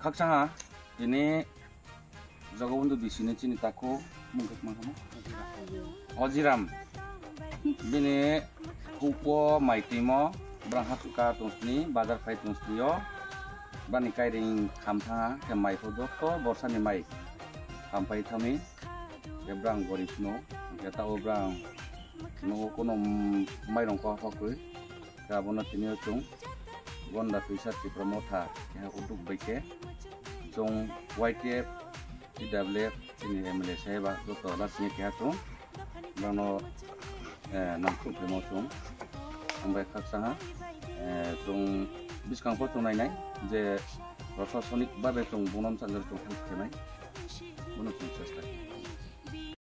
Kaksaha ini jago untuk di sini cini taku mungkin mana Ojiram bini hupo maitimo berangkat suka tungsni bazar kai tungsniyo bani kai ring kamtanga ke mai fodoto borsa ni mai sampai kami ke berang goripno kita obrang no kono mai rongko hokui kabona tinio chung gonda tuisat di promota yang untuk baike chung YTF TWF ini MLA saya bah dokter lasnya kia chung bano nampu premo chung sampai kaksana chung biskang po chung nai je prosasonik babe chung bunom sangger chung kan kemai bunom chung sestai